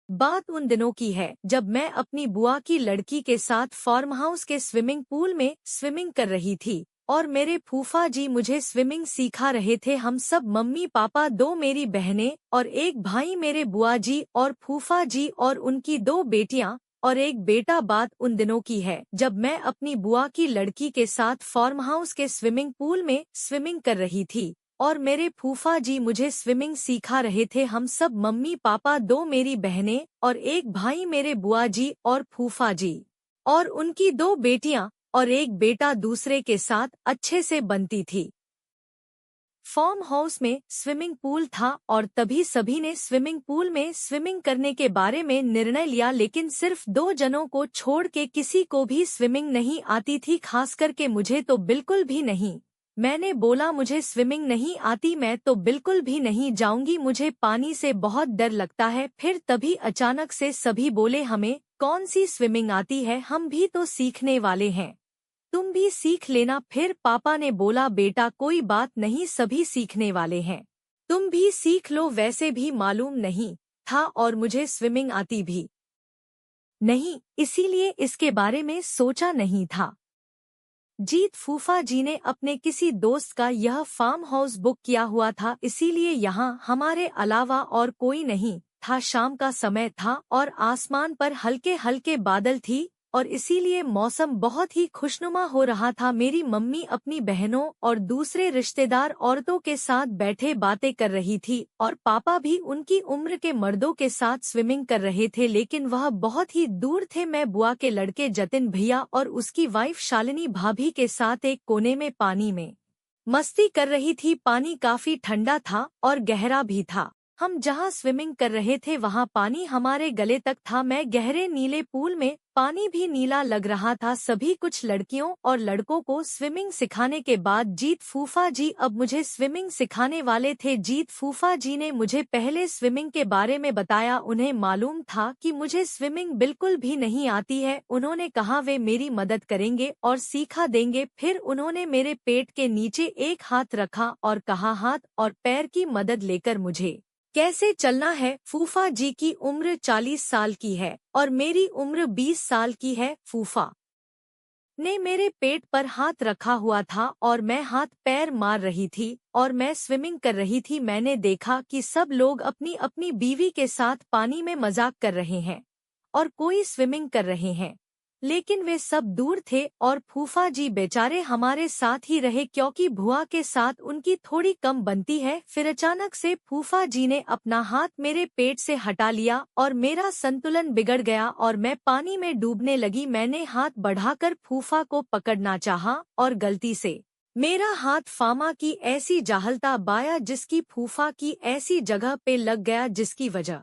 बात उन दिनों की है जब मैं अपनी बुआ की लड़की के साथ फार्म हाउस के स्विमिंग पूल में स्विमिंग कर रही थी और मेरे फूफा जी मुझे स्विमिंग सिखा रहे थे। हम सब मम्मी पापा, दो मेरी बहनें और एक भाई, मेरे बुआ जी और फूफा जी और उनकी दो बेटियां और एक बेटा। बात उन दिनों की है जब मैं अपनी बुआ की लड़की के साथ फार्म हाउस के स्विमिंग पूल में स्विमिंग कर रही थी और मेरे फूफा जी मुझे स्विमिंग सिखा रहे थे। हम सब मम्मी पापा, दो मेरी बहनें और एक भाई, मेरे बुआ जी और फूफा जी और उनकी दो बेटियां और एक बेटा दूसरे के साथ अच्छे से बनती थी। फार्म हाउस में स्विमिंग पूल था और तभी सभी ने स्विमिंग पूल में स्विमिंग करने के बारे में निर्णय लिया, लेकिन सिर्फ दो जनों को छोड़ के किसी को भी स्विमिंग नहीं आती थी, खास करके मुझे तो बिल्कुल भी नहीं। मैंने बोला मुझे स्विमिंग नहीं आती, मैं तो बिल्कुल भी नहीं जाऊंगी, मुझे पानी से बहुत डर लगता है। फिर तभी अचानक से सभी बोले हमें कौन सी स्विमिंग आती है, हम भी तो सीखने वाले हैं, तुम भी सीख लेना। फिर पापा ने बोला बेटा कोई बात नहीं, सभी सीखने वाले हैं, तुम भी सीख लो। वैसे भी मालूम नहीं था और मुझे स्विमिंग आती भी नहीं, इसीलिए इसके बारे में सोचा नहीं था। जीत फूफा जी ने अपने किसी दोस्त का यह फार्म हाउस बुक किया हुआ था, इसीलिए यहाँ हमारे अलावा और कोई नहीं था। शाम का समय था और आसमान पर हल्के हल्के बादल थी और इसीलिए मौसम बहुत ही खुशनुमा हो रहा था। मेरी मम्मी अपनी बहनों और दूसरे रिश्तेदार औरतों के साथ बैठे बातें कर रही थी और पापा भी उनकी उम्र के मर्दों के साथ स्विमिंग कर रहे थे, लेकिन वह बहुत ही दूर थे। मैं बुआ के लड़के जतिन भैया और उसकी वाइफ शालिनी भाभी के साथ एक कोने में पानी में मस्ती कर रही थी। पानी काफी ठंडा था और गहरा भी था। हम जहाँ स्विमिंग कर रहे थे वहाँ पानी हमारे गले तक था। मैं गहरे नीले पूल में, पानी भी नीला लग रहा था। सभी कुछ लड़कियों और लड़कों को स्विमिंग सिखाने के बाद जीत फूफा जी अब मुझे स्विमिंग सिखाने वाले थे। जीत फूफा जी ने मुझे पहले स्विमिंग के बारे में बताया। उन्हें मालूम था कि मुझे स्विमिंग बिल्कुल भी नहीं आती है। उन्होंने कहा वे मेरी मदद करेंगे और सिखा देंगे। फिर उन्होंने मेरे पेट के नीचे एक हाथ रखा और कहा हाथ और पैर की मदद लेकर मुझे कैसे चलना है। फूफा जी की उम्र 40 साल की है और मेरी उम्र 20 साल की है। फूफा ने मेरे पेट पर हाथ रखा हुआ था और मैं हाथ पैर मार रही थी और मैं स्विमिंग कर रही थी। मैंने देखा कि सब लोग अपनी अपनी बीवी के साथ पानी में मजाक कर रहे हैं और कोई स्विमिंग कर रहे हैं, लेकिन वे सब दूर थे और फूफा जी बेचारे हमारे साथ ही रहे क्योंकि बुआ के साथ उनकी थोड़ी कम बनती है। फिर अचानक से फूफा जी ने अपना हाथ मेरे पेट से हटा लिया और मेरा संतुलन बिगड़ गया और मैं पानी में डूबने लगी। मैंने हाथ बढ़ाकर फूफा को पकड़ना चाहा और गलती से मेरा हाथ फामा की ऐसी जाहलता बाया जिसकी फूफा की ऐसी जगह पे लग गया जिसकी वजह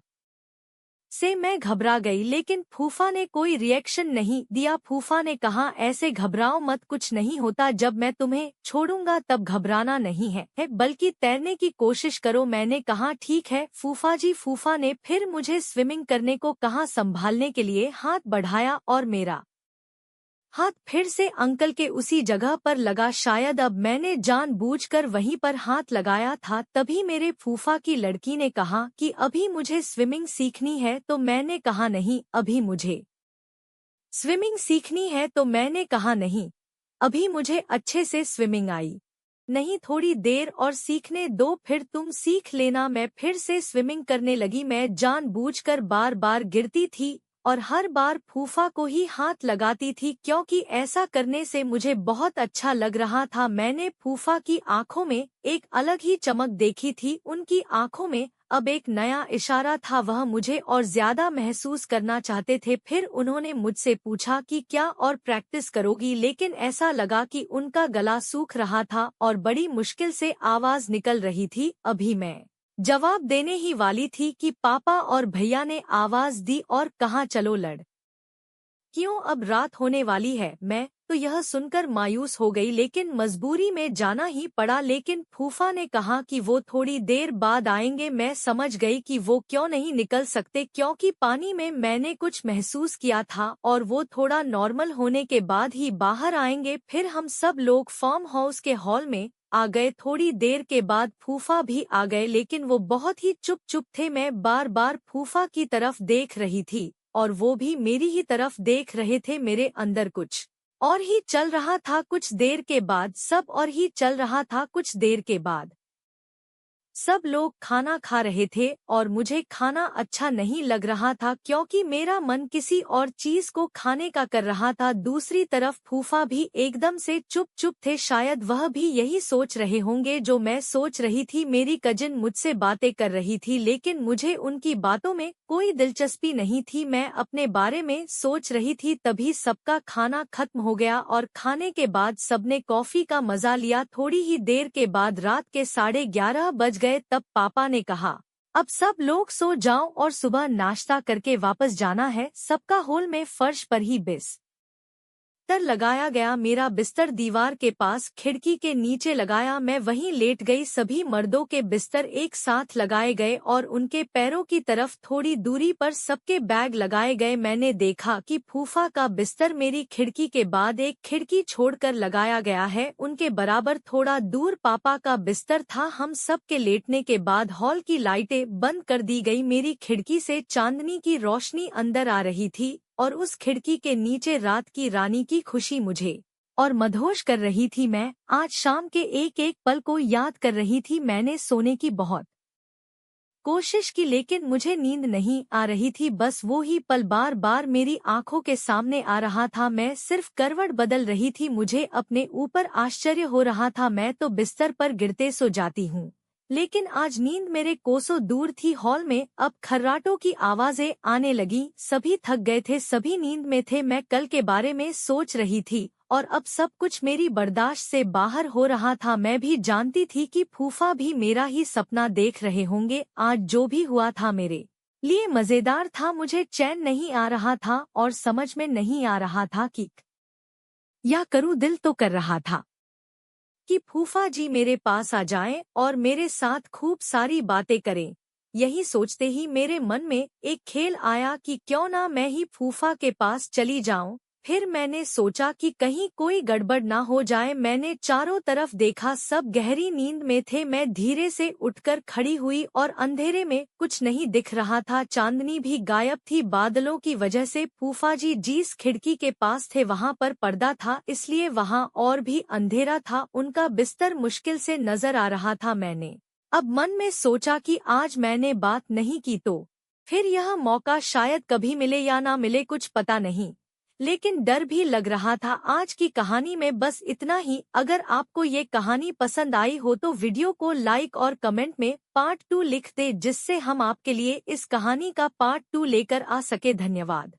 से मैं घबरा गई, लेकिन फूफा ने कोई रिएक्शन नहीं दिया। फूफा ने कहा ऐसे घबराओ मत, कुछ नहीं होता, जब मैं तुम्हें छोड़ूंगा तब घबराना नहीं है बल्कि तैरने की कोशिश करो। मैंने कहा ठीक है फूफा जी। फूफा ने फिर मुझे स्विमिंग करने को कहा। संभालने के लिए हाथ बढ़ाया और मेरा हाथ फिर से अंकल के उसी जगह पर लगा। शायद अब मैंने जानबूझकर वहीं पर हाथ लगाया था। तभी मेरे फूफा की लड़की ने कहा कि अभी मुझे स्विमिंग सीखनी है, तो मैंने कहा नहीं अभी मुझे स्विमिंग सीखनी है, तो मैंने कहा नहीं अभी मुझे अच्छे से स्विमिंग आई नहीं, थोड़ी देर और सीखने दो फिर तुम सीख लेना। मैं फिर से स्विमिंग करने लगी। मैं जानबूझकर बार बार गिरती थी और हर बार फूफा को ही हाथ लगाती थी क्योंकि ऐसा करने से मुझे बहुत अच्छा लग रहा था। मैंने फूफा की आंखों में एक अलग ही चमक देखी थी। उनकी आंखों में अब एक नया इशारा था, वह मुझे और ज्यादा महसूस करना चाहते थे। फिर उन्होंने मुझसे पूछा कि क्या और प्रैक्टिस करोगी, लेकिन ऐसा लगा कि उनका गला सूख रहा था और बड़ी मुश्किल से आवाज निकल रही थी। अभी मैं जवाब देने ही वाली थी कि पापा और भैया ने आवाज दी और कहा चलो लड़ क्यों, अब रात होने वाली है। मैं तो यह सुनकर मायूस हो गई, लेकिन मजबूरी में जाना ही पड़ा। लेकिन फूफा ने कहा कि वो थोड़ी देर बाद आएंगे। मैं समझ गई कि वो क्यों नहीं निकल सकते क्योंकि पानी में मैंने कुछ महसूस किया था और वो थोड़ा नॉर्मल होने के बाद ही बाहर आएंगे। फिर हम सब लोग फार्म हाउस के हॉल में आ गए। थोड़ी देर के बाद फूफा भी आ गए, लेकिन वो बहुत ही चुप चुप थे। मैं बार बार फूफा की तरफ देख रही थी और वो भी मेरी ही तरफ देख रहे थे। मेरे अंदर कुछ और ही चल रहा था। कुछ देर के बाद सब और ही चल रहा था। कुछ देर के बाद सब लोग खाना खा रहे थे और मुझे खाना अच्छा नहीं लग रहा था, क्योंकि मेरा मन किसी और चीज को खाने का कर रहा था। दूसरी तरफ फूफा भी एकदम से चुप चुप थे। शायद वह भी यही सोच रहे होंगे जो मैं सोच रही थी। मेरी कजिन मुझसे बातें कर रही थी, लेकिन मुझे उनकी बातों में कोई दिलचस्पी नहीं थी। मैं अपने बारे में सोच रही थी। तभी सबका खाना खत्म हो गया और खाने के बाद सबने कॉफी का मजा लिया। थोड़ी ही देर के बाद रात के 11:30 बज गए। तब पापा ने कहा, अब सब लोग सो जाओ और सुबह नाश्ता करके वापस जाना है। सबका हॉल में फर्श पर ही बिस्तर लगाया गया। मेरा बिस्तर दीवार के पास खिड़की के नीचे लगाया। मैं वहीं लेट गई। सभी मर्दों के बिस्तर एक साथ लगाए गए और उनके पैरों की तरफ थोड़ी दूरी पर सबके बैग लगाए गए। मैंने देखा कि फूफा का बिस्तर मेरी खिड़की के बाद एक खिड़की छोड़कर लगाया गया है। उनके बराबर थोड़ा दूर पापा का बिस्तर था। हम सब के लेटने के बाद हॉल की लाइटें बंद कर दी गई। मेरी खिड़की से चांदनी की रोशनी अंदर आ रही थी और उस खिड़की के नीचे रात की रानी की खुशी मुझे और मदहोश कर रही थी। मैं आज शाम के एक एक पल को याद कर रही थी। मैंने सोने की बहुत कोशिश की, लेकिन मुझे नींद नहीं आ रही थी। बस वो ही पल बार बार मेरी आंखों के सामने आ रहा था। मैं सिर्फ करवट बदल रही थी। मुझे अपने ऊपर आश्चर्य हो रहा था। मैं तो बिस्तर पर गिरते सो जाती हूँ, लेकिन आज नींद मेरे कोसों दूर थी। हॉल में अब खर्राटों की आवाजें आने लगी। सभी थक गए थे, सभी नींद में थे। मैं कल के बारे में सोच रही थी और अब सब कुछ मेरी बर्दाश्त से बाहर हो रहा था। मैं भी जानती थी कि फूफा भी मेरा ही सपना देख रहे होंगे। आज जो भी हुआ था मेरे लिए मजेदार था। मुझे चैन नहीं आ रहा था और समझ में नहीं आ रहा था कि क्या करूं। दिल तो कर रहा था कि फूफा जी मेरे पास आ जाएं और मेरे साथ खूब सारी बातें करें। यही सोचते ही मेरे मन में एक खेल आया कि क्यों ना मैं ही फूफा के पास चली जाऊं। फिर मैंने सोचा कि कहीं कोई गड़बड़ ना हो जाए। मैंने चारों तरफ देखा, सब गहरी नींद में थे। मैं धीरे से उठकर खड़ी हुई और अंधेरे में कुछ नहीं दिख रहा था। चांदनी भी गायब थी बादलों की वजह से। फूफा जी जिस खिड़की के पास थे वहां पर पर्दा था, इसलिए वहां और भी अंधेरा था। उनका बिस्तर मुश्किल से नजर आ रहा था। मैंने अब मन में सोचा कि आज मैंने बात नहीं की तो फिर यह मौका शायद कभी मिले या ना मिले, कुछ पता नहीं, लेकिन डर भी लग रहा था। आज की कहानी में बस इतना ही। अगर आपको ये कहानी पसंद आई हो तो वीडियो को लाइक और कमेंट में पार्ट 2 लिख दे, जिससे हम आपके लिए इस कहानी का पार्ट 2 लेकर आ सके। धन्यवाद।